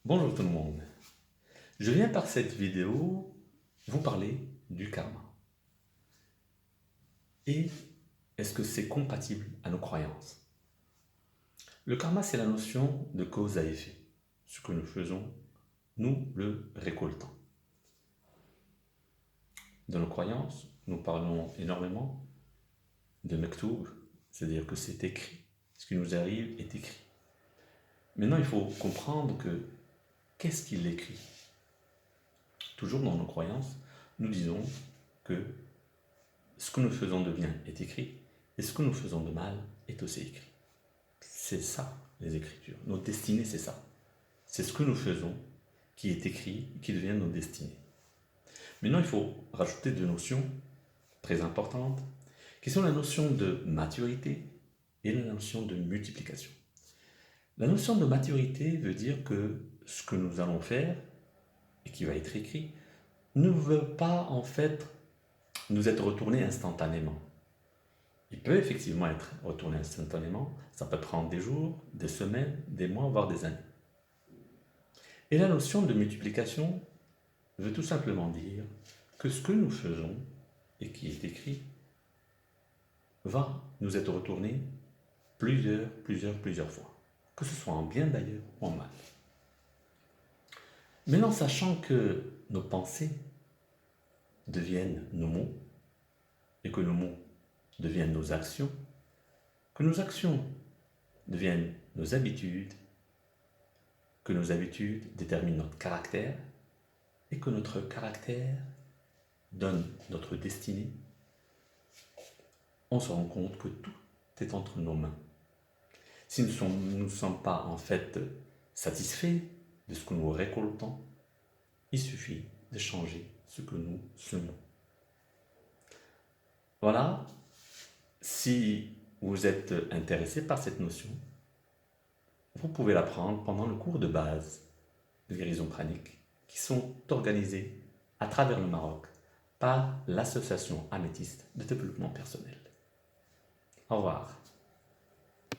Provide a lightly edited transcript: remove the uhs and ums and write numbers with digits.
Bonjour tout le monde, je viens par cette vidéo vous parler du karma. Et est-ce que c'est compatible à nos croyances? Le karma, c'est la notion de cause à effet. Ce que nous faisons, nous le récoltons. Dans nos croyances, nous parlons énormément de Mektoub, c'est-à-dire que c'est écrit. Ce qui nous arrive est écrit. Maintenant, il faut comprendre que qu'est-ce qu'il écrit? Toujours dans nos croyances, nous disons que ce que nous faisons de bien est écrit et ce que nous faisons de mal est aussi écrit. C'est ça, les Écritures. Notre destinée, c'est ça. C'est ce que nous faisons qui est écrit, qui devient nos destinées. Maintenant, il faut rajouter deux notions très importantes, qui sont la notion de maturité et la notion de multiplication. La notion de maturité veut dire que ce que nous allons faire, et qui va être écrit, ne veut pas en fait nous être retourné instantanément. Il peut effectivement être retourné instantanément, ça peut prendre des jours, des semaines, des mois, voire des années. Et la notion de multiplication veut tout simplement dire que ce que nous faisons, et qui est écrit, va nous être retourné plusieurs fois. Que ce soit en bien d'ailleurs ou en mal. Maintenant, sachant que nos pensées deviennent nos mots, et que nos mots deviennent nos actions, que nos actions deviennent nos habitudes, que nos habitudes déterminent notre caractère, et que notre caractère donne notre destinée, on se rend compte que tout est entre nos mains. Si nous ne sommes pas en fait satisfaits de ce que nous récoltons, il suffit de changer ce que nous semons. Voilà, si vous êtes intéressé par cette notion, vous pouvez l'apprendre pendant le cours de base de guérison pranique qui sont organisés à travers le Maroc par l'Association Améthyste de développement personnel. Au revoir.